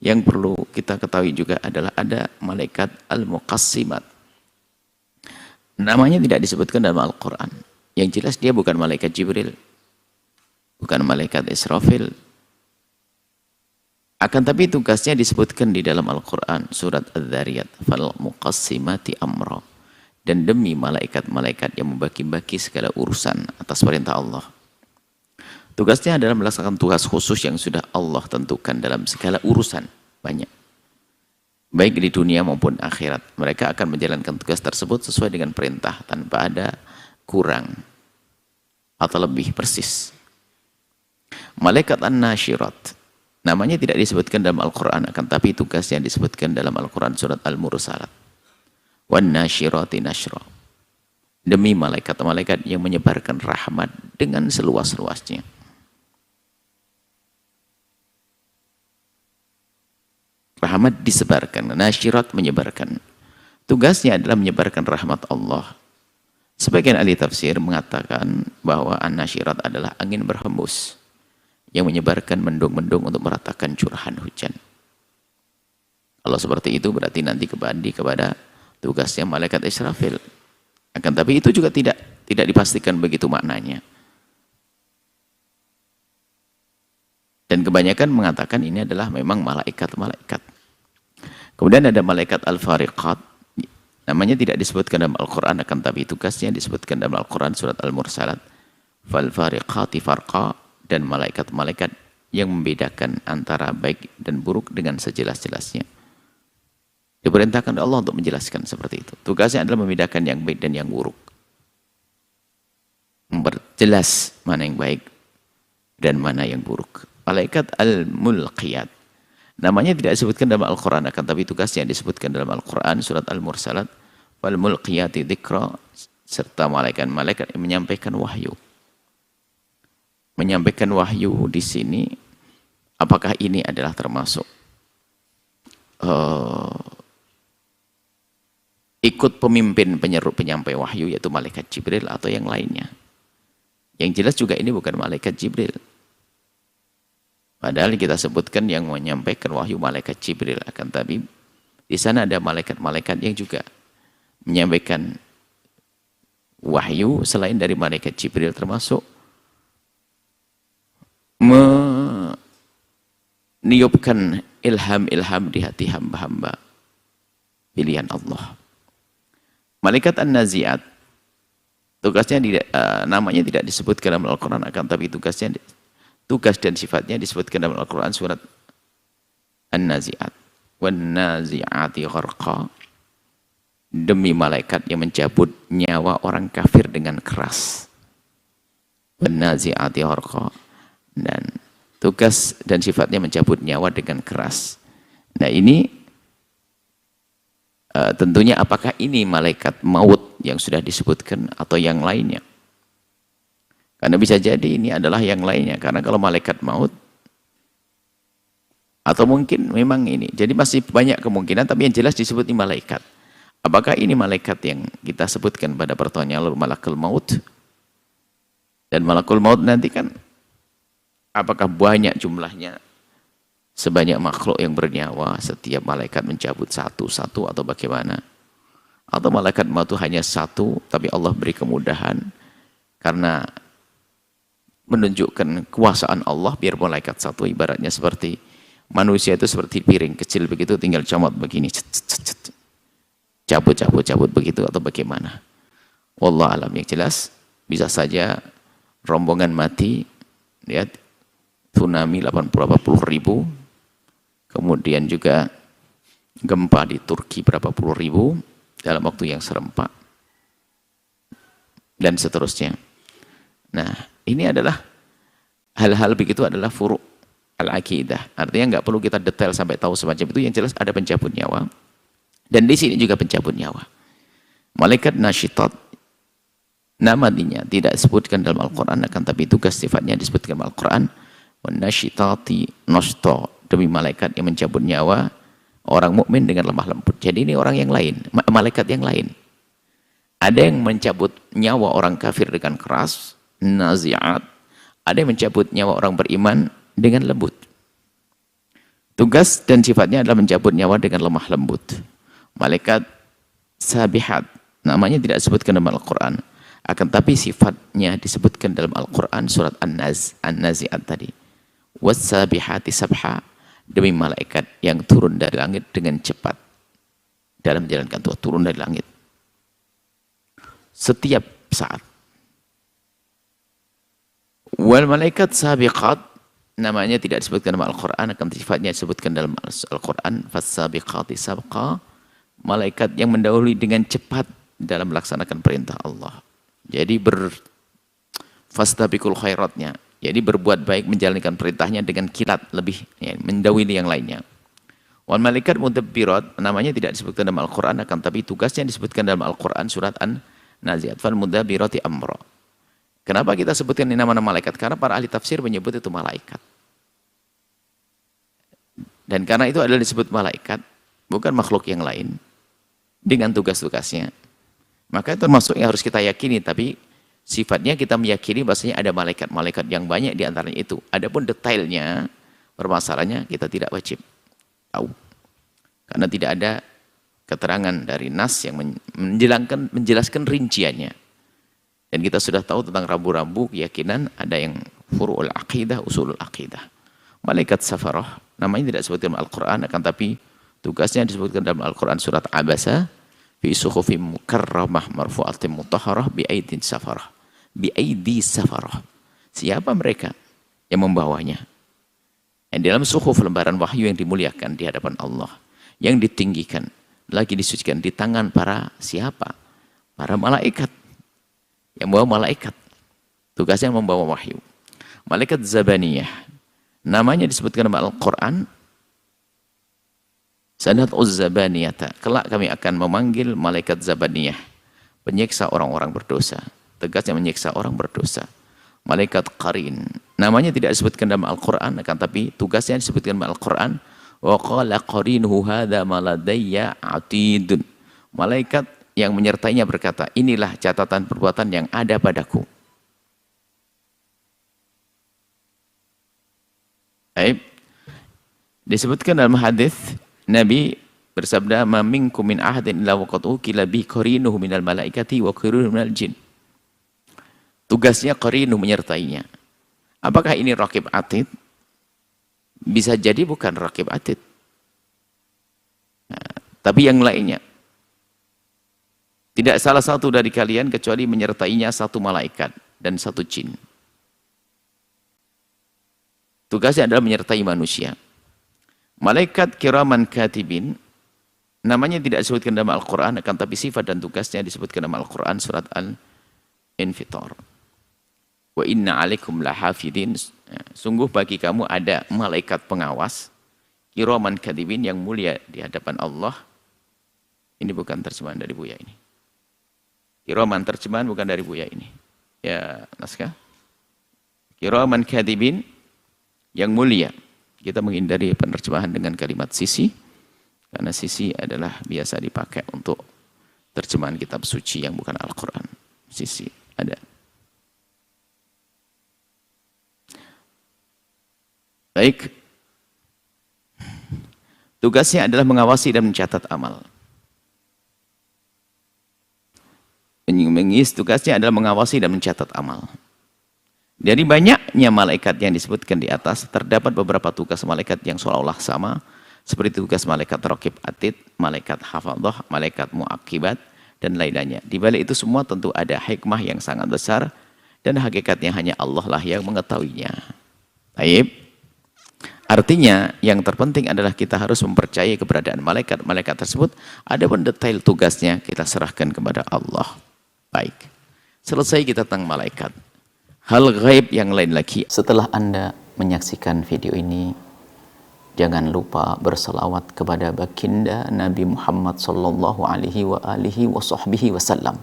Yang perlu kita ketahui juga adalah ada malaikat al-muqassimat. Namanya tidak disebutkan dalam Al-Quran. Yang jelas dia bukan malaikat Jibril, bukan malaikat Israfil. Akan tapi tugasnya disebutkan di dalam Al-Quran, surat Adz-Dzariyat, fal muqassimati amra. Dan demi malaikat-malaikat yang membagi-bagi segala urusan atas perintah Allah. Tugasnya adalah melaksanakan tugas khusus yang sudah Allah tentukan dalam segala urusan. Banyak. Baik di dunia maupun akhirat. Mereka akan menjalankan tugas tersebut sesuai dengan perintah tanpa ada kurang atau lebih persis. Malaikat An-Nasyirat. Namanya tidak disebutkan dalam Al-Quran, akan tapi tugasnya disebutkan dalam Al-Quran surat Al-Mursalat. Wan-Nasyirati Nashra. Demi malaikat-malaikat yang menyebarkan rahmat dengan seluas-luasnya. Rahmat disebarkan, nasyirat menyebarkan. Tugasnya adalah menyebarkan rahmat Allah. Sebagian ahli tafsir mengatakan bahwa an-nasyirat adalah angin berhembus yang menyebarkan mendung-mendung untuk meratakan curahan hujan. Kalau seperti itu berarti nanti kembali kepada tugasnya malaikat Israfil. Akan tapi itu juga tidak dipastikan begitu maknanya. Dan kebanyakan mengatakan ini adalah memang malaikat-malaikat. Kemudian ada malaikat al-fariqat. Namanya tidak disebutkan dalam Al-Quran, akan tapi tugasnya disebutkan dalam Al-Quran surat Al-Mursalat. Fal-fariqati farqa. Dan malaikat-malaikat yang membedakan antara baik dan buruk dengan sejelas-jelasnya. Diperintahkan Allah untuk menjelaskan seperti itu. Tugasnya adalah membedakan yang baik dan yang buruk. Memperjelas mana yang baik dan mana yang buruk. Malaikat al-mulqiyat. Namanya tidak disebutkan dalam Al-Quran, akan tapi tugasnya disebutkan dalam Al-Quran surat Al-Mursalat. Wal-mulqiyati dzikra, serta malaikat-malaikat yang menyampaikan wahyu. Menyampaikan wahyu di sini, apakah ini adalah termasuk ikut pemimpin penyeru penyampai wahyu, yaitu malaikat Jibril atau yang lainnya? Yang jelas juga ini bukan malaikat Jibril. Padahal kita sebutkan yang menyampaikan wahyu malaikat Jibril, akan tapi di sana ada malaikat-malaikat yang juga menyampaikan wahyu selain dari malaikat Jibril, termasuk meniupkan ilham-ilham di hati hamba-hamba pilihan Allah. Malaikat An-Nazi'at, tugasnya namanya tidak disebutkan dalam Al-Quran, akan tapi tugas dan sifatnya disebutkan dalam Al-Quran surat An-Nazi'at. Wan-Nazi'ati gharqa. Demi malaikat yang mencabut nyawa orang kafir dengan keras. Wan-Nazi'ati gharqa. Dan tugas dan sifatnya mencabut nyawa dengan keras. Nah ini tentunya apakah ini malaikat maut yang sudah disebutkan atau yang lainnya? Karena bisa jadi ini adalah yang lainnya. Karena kalau malaikat maut, atau mungkin memang ini. Jadi masih banyak kemungkinan, tapi yang jelas disebut ini malaikat. Apakah ini malaikat yang kita sebutkan pada pertanyaan lalu malakul maut? Dan malakul maut nanti kan apakah banyak jumlahnya sebanyak makhluk yang bernyawa, setiap malaikat mencabut satu-satu atau bagaimana? Atau malaikat maut itu hanya satu, tapi Allah beri kemudahan karena menunjukkan kekuasaan Allah, biar malaikat satu ibaratnya seperti manusia itu seperti piring kecil begitu, tinggal comot begini, cabut begitu atau bagaimana? Wallah alam. Yang jelas bisa saja rombongan mati, lihat tsunami 80 ribu, kemudian juga gempa di Turki berapa puluh ribu dalam waktu yang serempak, dan seterusnya. Nah, ini adalah hal-hal begitu adalah furu' al-aqidah. Artinya nggak perlu kita detail sampai tahu semacam itu, yang jelas ada pencabut nyawa. Dan di sini juga pencabut nyawa. Malaikat nasyitat, namanya tidak disebutkan dalam Al-Quran, akan tapi tugas sifatnya disebutkan dalam Al-Quran. Wanasyitati nashta, demi malaikat yang mencabut nyawa orang mukmin dengan lemah lembut. Jadi ini orang yang lain, malaikat yang lain. Ada yang mencabut nyawa orang kafir dengan keras, nazi'at. Ada yang mencabut nyawa orang beriman dengan lembut. Tugas dan sifatnya adalah mencabut nyawa dengan lemah lembut. Malaikat sabihat, namanya tidak disebutkan dalam Al-Quran. Akan tapi sifatnya disebutkan dalam Al-Quran surat An-Nazi'at tadi. Was-sabihati sabha, demi malaikat yang turun dari langit dengan cepat dalam menjalankan tugas, turun dari langit setiap saat. Wal malaikat sabiqat, namanya tidak disebutkan dalam Al-Quran, akan sifatnya disebutkan dalam Al-Quran. Fas-sabiqati sabqa, malaikat yang mendahului dengan cepat dalam melaksanakan perintah Allah. Jadi fastabiqul khairatnya, jadi berbuat baik menjalankan perintahnya dengan kilat lebih, ya, mendahului yang lainnya. Wal malaikat mudabbirat, namanya tidak disebutkan dalam Al-Quran, akan tapi tugasnya disebutkan dalam Al-Quran surat An-Nazi'at. Fal mudabbirati amra. Kenapa kita sebutkan ini nama-nama malaikat? Karena para ahli tafsir menyebut itu malaikat. Dan karena itu adalah disebut malaikat, bukan makhluk yang lain, dengan tugas-tugasnya. Maka itu termasuk yang harus kita yakini, tapi sifatnya kita meyakini bahasanya ada malaikat-malaikat yang banyak di antaranya itu. Adapun detailnya, permasalahannya kita tidak wajib tahu. Karena tidak ada keterangan dari nas yang menjelaskan rinciannya. Dan kita sudah tahu tentang rambu-rambu keyakinan, ada yang furu'ul aqidah, usulul aqidah. Malaikat safarah, namanya tidak disebutkan dalam Al-Quran, akan tapi tugasnya disebutkan dalam Al-Quran surat Abasa, fi suhufim mukarramah marfu'atin mutahharah bi aidin safarah. Bi aidi safarah. Siapa mereka yang membawanya? Yang dalam suhuf, lembaran wahyu yang dimuliakan di hadapan Allah, yang ditinggikan, lagi disucikan di tangan para siapa? Para malaikat. Yang membawa malaikat. Tugasnya membawa wahyu. Malaikat Zabaniyah. Namanya disebutkan dalam Al-Quran. Sanad'uz Zabaniyata. Kelak kami akan memanggil malaikat Zabaniyah, penyiksa orang-orang berdosa. Tegasnya menyiksa orang berdosa. Malaikat Qarin. Namanya tidak disebutkan dalam Al-Quran, akan tapi tugasnya disebutkan dalam Al-Quran. Wa qala qarinuhu hadza ma ladayya atidun. Malaikat yang menyertainya berkata, inilah catatan perbuatan yang ada padaku. Baik. Disebutkan dalam hadis Nabi bersabda, "Ma minkum min ahadin illa waqad ukila bi qarinuhu minal malaikati wa qarinuhu minal jin." Tugasnya qarinuh, menyertainya. Apakah ini raqib atid? Bisa jadi bukan raqib atid. Nah, tapi yang lainnya. Tidak salah satu dari kalian kecuali menyertainya satu malaikat dan satu jin. Tugasnya adalah menyertai manusia. Malaikat kiraman katibin, namanya tidak disebutkan dalam Al-Quran, akan tapi sifat dan tugasnya disebutkan dalam Al-Quran surat Al-Infitar. Wa inna alaikum lahafidin, sungguh bagi kamu ada malaikat pengawas, kiraman katibin, yang mulia di hadapan Allah. Ini bukan terjemahan dari Buya ini. Kiraman terjemahan bukan dari Buya ini. Ya, naskah. Kiraman katibin, yang mulia. Kita menghindari penerjemahan dengan kalimat sisi, karena sisi adalah biasa dipakai untuk terjemahan kitab suci yang bukan Al-Quran. Sisi ada. Baik. Tugasnya adalah mengawasi dan mencatat amal. Tugasnya adalah mengawasi dan mencatat amal. Dari banyaknya malaikat yang disebutkan di atas, terdapat beberapa tugas malaikat yang seolah-olah sama, seperti tugas malaikat raqib atid, malaikat hafadhah, malaikat muaqibat, dan lain-lainnya. Di balik itu semua tentu ada hikmah yang sangat besar, dan hakikatnya hanya Allah lah yang mengetahuinya. Baik. Artinya, yang terpenting adalah kita harus mempercayai keberadaan malaikat-malaikat tersebut. Adapun detail tugasnya kita serahkan kepada Allah. Baik. Selesai kita tentang malaikat. Hal gaib yang lain lagi. Setelah Anda menyaksikan video ini, jangan lupa berselawat kepada baginda Nabi Muhammad sallallahu alaihi wa alihi wa sahbihi wasallam.